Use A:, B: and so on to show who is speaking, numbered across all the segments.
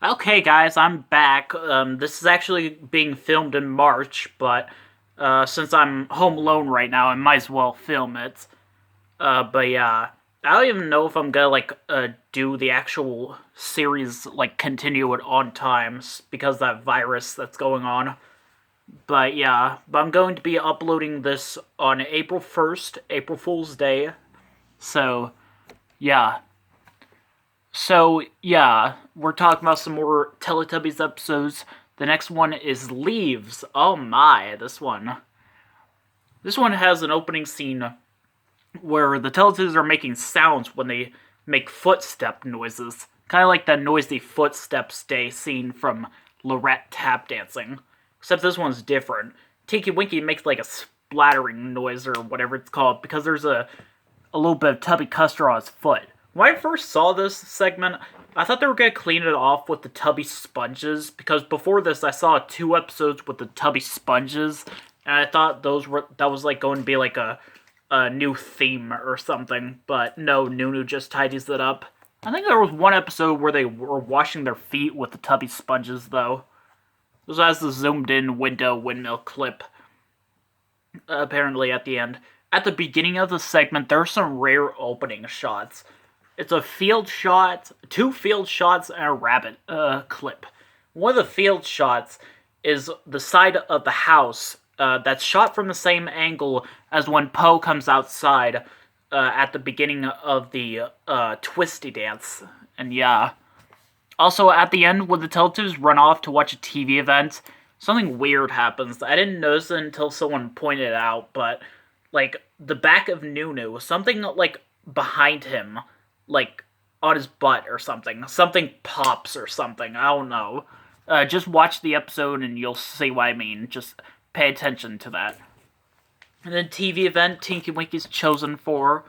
A: Okay, guys, I'm back. This is actually being filmed in March, but since I'm home alone right now, I might as well film it. But yeah, I don't even know if I'm gonna do the actual series continue it on time because of that virus that's going on. But yeah, I'm going to be uploading this on April 1st, April Fool's Day. So yeah, we're talking about some more Teletubbies episodes. The next one is Leaves. Oh my, this one. This one has an opening scene where the Teletubbies are making sounds when they make footstep noises. Kind of like that noisy footsteps day scene from Lorette tap dancing. Except this one's different. Tinky Winky makes like a splattering noise or whatever it's called because there's a little bit of Tubby Custer on his foot. When I first saw this segment, I thought they were going to clean it off with the Tubby Sponges, because before this I saw 2 episodes with the Tubby Sponges, and I thought that was going to be like a new theme or something, but no, Nunu just tidies it up. I think there was one episode where they were washing their feet with the Tubby Sponges, though. This has the zoomed in window windmill clip, apparently at the end. At the beginning of the segment, there are some rare opening shots. It's a field shot, 2 field shots, and a rabbit clip. One of the field shots is the side of the house that's shot from the same angle as when Poe comes outside at the beginning of the Twisty Dance. And yeah. Also, at the end, when the Teletubbies run off to watch a TV event, something weird happens. I didn't notice it until someone pointed it out, but the back of Nunu, something behind him, on his butt or something. Something pops or something. I don't know. Just watch the episode and you'll see what I mean. Just pay attention to that. And then TV event, Tinky Winky's chosen for.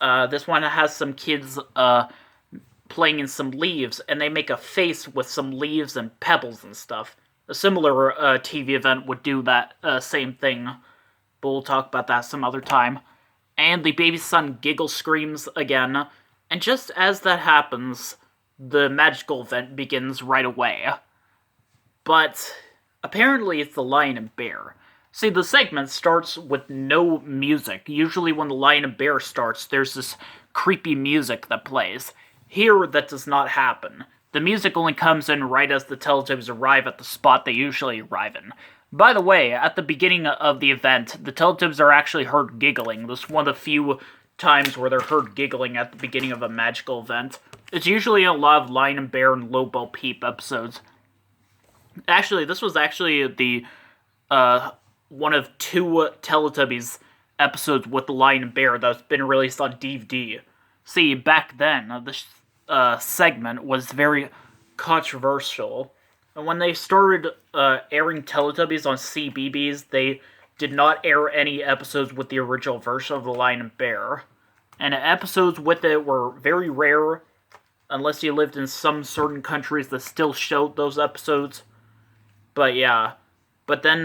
A: This one has some kids playing in some leaves, and they make a face with some leaves and pebbles and stuff. A similar TV event would do that same thing, but we'll talk about that some other time. And the baby's son giggle screams again. And just as that happens, the magical event begins right away. But apparently it's the lion and bear. See, the segment starts with no music. Usually when the lion and bear starts, there's this creepy music that plays. Here, that does not happen. The music only comes in right as the Teletubbies arrive at the spot they usually arrive in. By the way, at the beginning of the event, the Teletubbies are actually heard giggling. This is one of the few times where they're heard giggling at the beginning of a magical event. It's usually a lot of Lion and Bear and Lobo Peep episodes. Actually, this was actually the one of 2 Teletubbies episodes with the Lion and Bear that's been released on DVD. See, back then, this segment was very controversial. And when they started airing Teletubbies on CBeebies, they did not air any episodes with the original version of The Lion and Bear. And episodes with it were very rare, unless you lived in some certain countries that still showed those episodes. But yeah. But then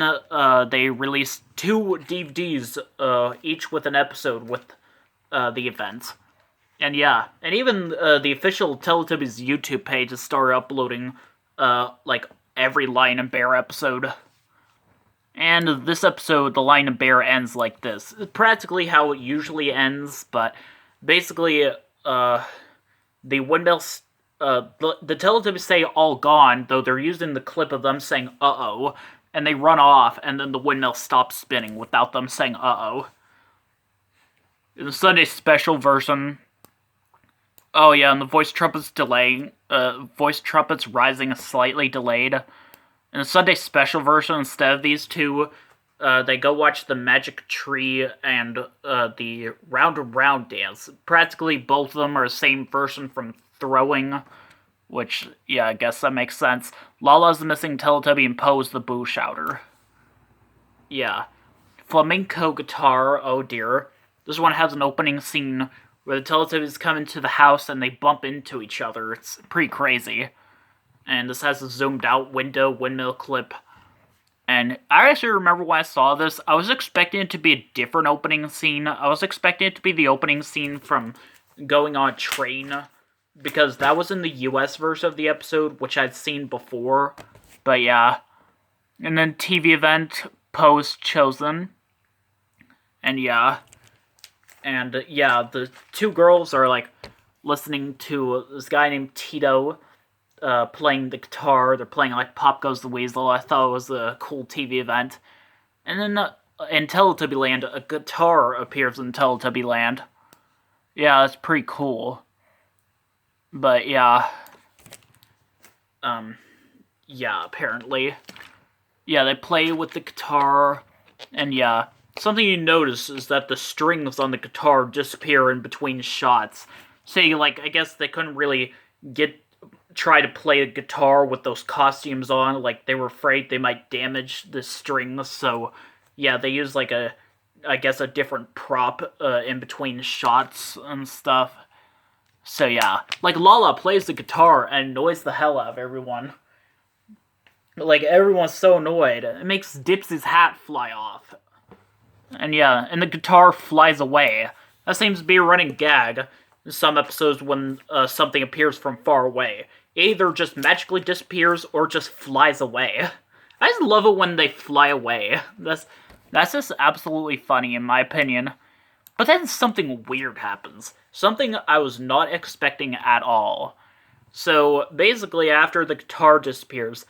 A: they released 2 DVDs, each with an episode with the event. And yeah, and even the official Teletubbies YouTube page has started uploading every Lion and Bear episode. And this episode, the Lion and Bear ends like this. It's practically how it usually ends, but basically, the windmills, the Teletubbies say all gone, though they're using the clip of them saying uh-oh, and they run off, and then the windmill stops spinning without them saying uh-oh. In the Sunday special version, oh yeah, and the voice trumpet's rising slightly delayed. In the Sunday special version, instead of these 2, they go watch the Magic Tree and the Round and Round dance. Practically both of them are the same version from Throwing, which, yeah, I guess that makes sense. Lala's the missing Teletubby and Poe's the Boo Shouter. Yeah. Flamenco guitar, oh dear. This one has an opening scene where the Teletubbies come into the house and they bump into each other. It's pretty crazy. And this has a zoomed out window windmill clip. And I actually remember when I saw this, I was expecting it to be a different opening scene. I was expecting it to be the opening scene from Going on a Train, because that was in the US version of the episode, which I'd seen before. But yeah. And then TV event, pose chosen. And yeah. And yeah, the two girls are like listening to this guy named Tito playing the guitar. They're playing like Pop Goes the Weasel. I thought it was a cool TV event. And then in Teletubby Land, a guitar appears in Teletubby Land. Yeah, that's pretty cool. But yeah. Yeah, apparently. Yeah, they play with the guitar, and yeah. Something you notice is that the strings on the guitar disappear in between shots. Say, like, I guess they couldn't really try to play a guitar with those costumes on, like, they were afraid they might damage the strings, so, yeah, they used, like, I guess a different prop in between shots and stuff. So, yeah. Like, Lala plays the guitar and annoys the hell out of everyone. Like, everyone's so annoyed. It makes Dipsy's hat fly off. And yeah, and the guitar flies away. That seems to be a running gag in some episodes when something appears from far away. It either just magically disappears or just flies away. I just love it when they fly away. That's just absolutely funny in my opinion. But then something weird happens. Something I was not expecting at all. So basically after the guitar disappears,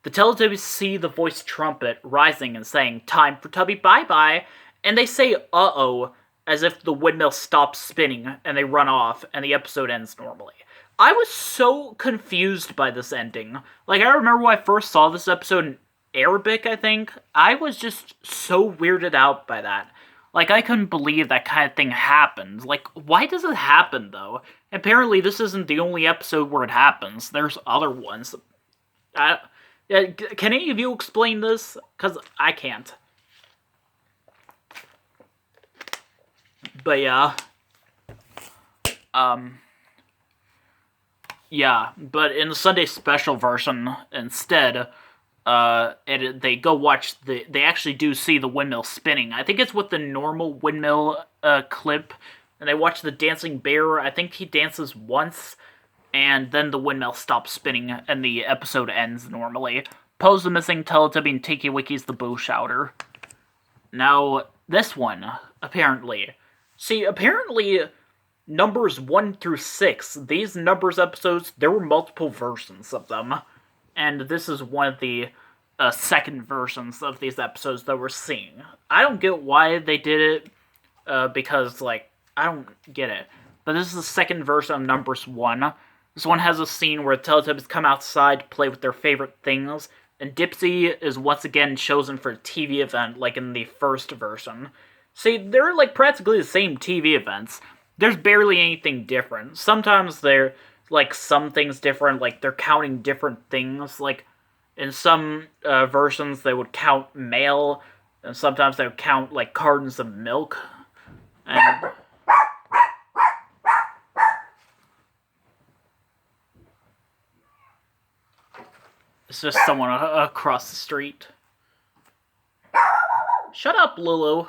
A: the Teletubbies see the voice trumpet rising and saying, "Time for Tubby bye-bye," and they say, "uh-oh," as if the windmill stops spinning, and they run off, and the episode ends normally. I was so confused by this ending. Like, I remember when I first saw this episode in Arabic, I think. I was just so weirded out by that. Like, I couldn't believe that kind of thing happened. Like, why does it happen, though? Apparently, this isn't the only episode where it happens. There's other ones. Can any of you explain this? Because I can't. But yeah. Yeah, but in the Sunday special version, instead, they go watch they actually do see the windmill spinning. I think it's with the normal windmill clip, and they watch the dancing bear. I think he dances once, and then the windmill stops spinning, and the episode ends normally. Pose the missing Teletubby and Tiki Wiki's the Boo Shouter. Now, this one, apparently. See, apparently, numbers 1 through 6, these numbers episodes, there were multiple versions of them. And this is one of the second versions of these episodes that we're seeing. I don't get why they did it, because, like, I don't get it. But this is the second version of numbers 1. This one has a scene where the Teletubbies come outside to play with their favorite things, and Dipsy is once again chosen for a TV event, like in the first version. See, they're, like, practically the same TV events. There's barely anything different. Sometimes they're, like, some things different, like, they're counting different things. Like, in some versions, they would count mail, and sometimes they would count, like, cartons of milk. And it's just someone across the street. Shut up, Lulu.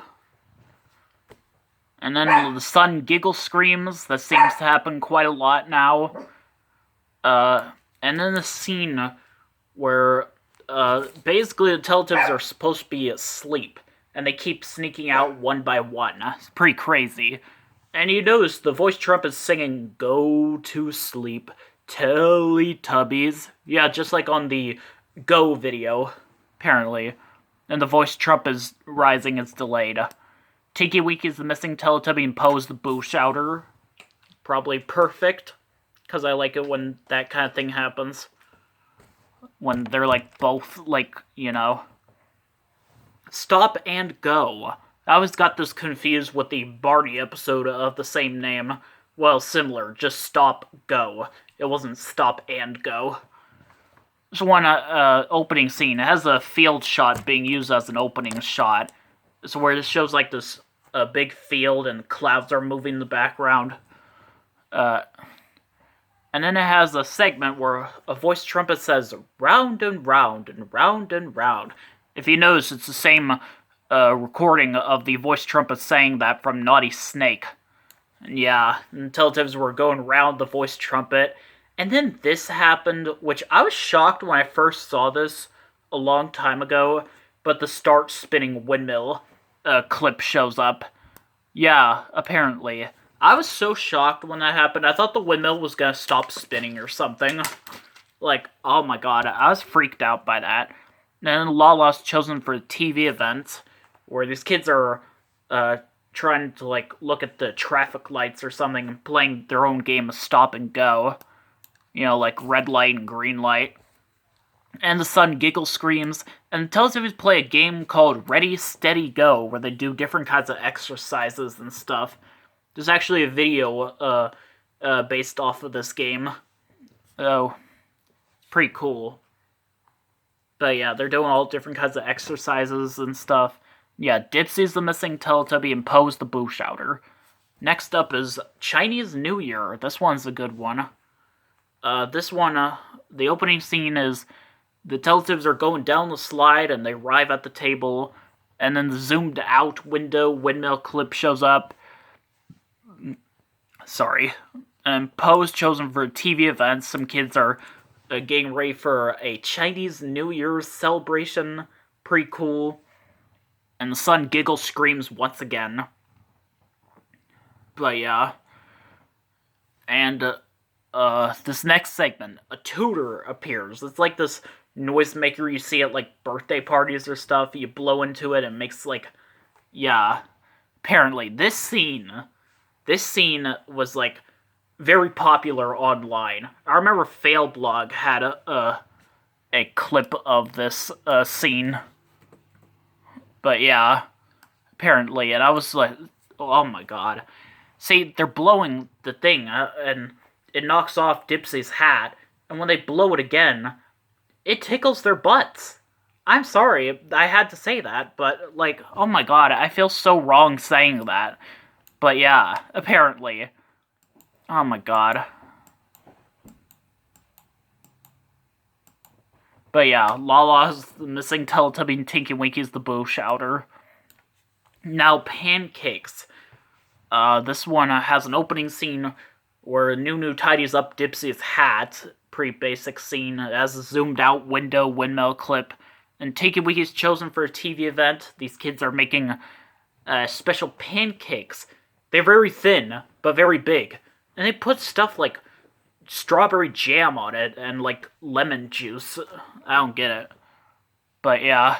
A: And then the son giggle screams. That seems to happen quite a lot now. And then the scene where basically the Teletubbies are supposed to be asleep, and they keep sneaking out one by one. It's pretty crazy. And you notice the voice trumpet is singing, "Go to sleep, Teletubbies." Yeah, just like on the Go video, apparently. And the voice trumpet is rising, it's delayed. Tiki Wiki's the missing Teletubby and Poe's the Boo Shouter. Probably perfect, because I like it when that kind of thing happens. When they're, like, both, like, you know. Stop and Go. I always got this confused with the Barney episode of the same name. Well, similar, just Stop, Go. It wasn't Stop and Go. There's one opening scene. It has a field shot being used as an opening shot. So where it shows, like, this big field and clouds are moving in the background. And then it has a segment where a voice trumpet says, "Round and round and round and round." If you notice, it's the same recording of the voice trumpet saying that from Naughty Snake. Yeah, and Teletubbies were going around the voice trumpet. And then this happened, which I was shocked when I first saw this a long time ago, but the start spinning windmill clip shows up. Yeah, apparently. I was so shocked when that happened. I thought the windmill was gonna stop spinning or something. Like, oh my god, I was freaked out by that. And then Lala's chosen for a TV event where these kids are trying to like look at the traffic lights or something and playing their own game of stop and go. You know, like red light and green light. And the son giggle screams and tells him to play a game called Ready, Steady, Go, where they do different kinds of exercises and stuff. There's actually a video based off of this game. Oh, pretty cool. But yeah, they're doing all different kinds of exercises and stuff. Yeah, Dipsy's the missing Teletubby and Poe's the boo shouter. Next up is Chinese New Year. This one's a good one. This one, the opening scene is the Teletubbies are going down the slide and they arrive at the table, and then the zoomed out windmill clip shows up. Sorry. And Poe's chosen for a TV event. Some kids are getting ready for a Chinese New Year's celebration. Pretty cool. And the son giggle screams once again. But yeah. And this next segment, a tutor appears. It's like this noisemaker you see at like birthday parties or stuff. You blow into it and it makes like, yeah. Apparently, this scene was like very popular online. I remember Failblog had a clip of this scene. But yeah, apparently, and I was like, oh my god. See, they're blowing the thing, and it knocks off Dipsy's hat, and when they blow it again, it tickles their butts. I'm sorry, I had to say that, but, like, oh my god, I feel so wrong saying that. But yeah, apparently. Oh my god. But yeah, Lala's the missing Teletubby and Tinky Winky's the boo shouter. Now, pancakes. This one has an opening scene where Nunu tidies up Dipsy's hat. Pretty basic scene. It has a zoomed out windmill clip. And Tinky Winky's chosen for a TV event. These kids are making special pancakes. They're very thin, but very big. And they put stuff like strawberry jam on it and like lemon juice. I don't get it. But yeah.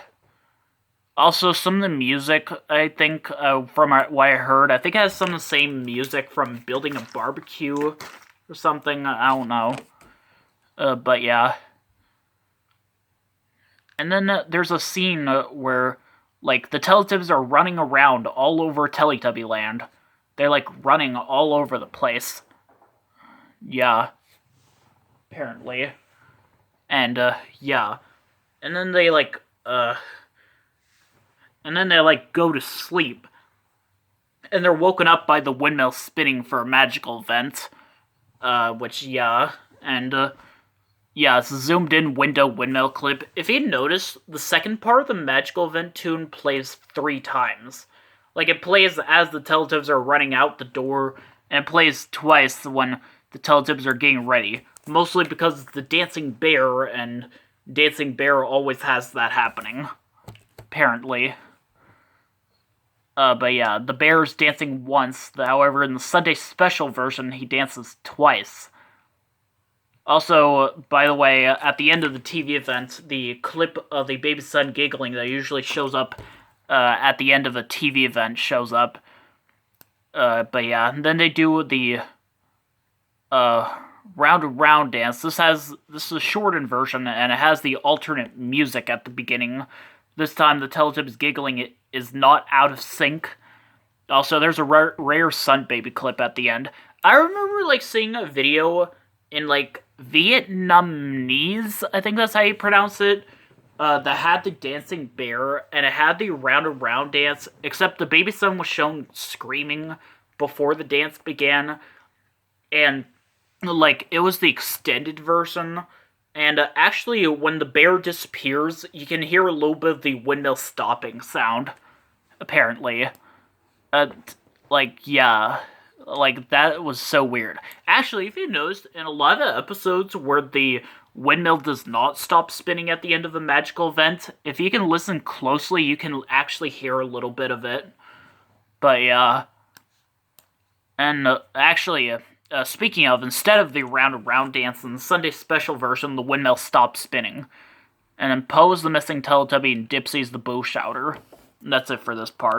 A: Also, some of the music, I think, from what I heard, I think it has some of the same music from Building a Barbecue or something. I don't know. But yeah. And then there's a scene where, like, the Teletubbies are running around all over Teletubby Land. They're, like, running all over the place. Yeah. Apparently. And, yeah. And then they, like, go to sleep. And they're woken up by the windmill spinning for a magical event. Which, yeah. And, yeah, it's a zoomed-in windmill clip. If you notice, the second part of the magical event tune plays 3 times. Like, it plays as the Teletubbies are running out the door, and it plays twice when the Teletubbies are getting ready. Mostly because it's the Dancing Bear, and Dancing Bear always has that happening. Apparently. But yeah, the bear's dancing once, however, in the Sunday special version, he dances twice. Also, by the way, at the end of the TV event, the clip of the baby son giggling that usually shows up at the end of a TV event shows up. But yeah, and then they do the round and round dance. This is a shortened version, and it has the alternate music at the beginning. This time, the Teletubbies giggling is not out of sync. Also, there's a rare Sun Baby clip at the end. I remember, like, seeing a video in, like, Vietnamese, I think that's how you pronounce it, that had the dancing bear, and it had the round and round dance, except the baby son was shown screaming before the dance began, and, like, it was the extended version. And actually, when the bear disappears, you can hear a little bit of the windmill stopping sound, apparently. Like, yeah. Like, that was so weird. Actually, if you noticed, in a lot of the episodes where the windmill does not stop spinning at the end of the magical event, if you can listen closely, you can actually hear a little bit of it. But yeah. And speaking of, instead of the round and round dance in the Sunday special version, the windmill stops spinning. And then Poe's the missing Teletubby and Dipsy's the bow shouter. And that's it for this part.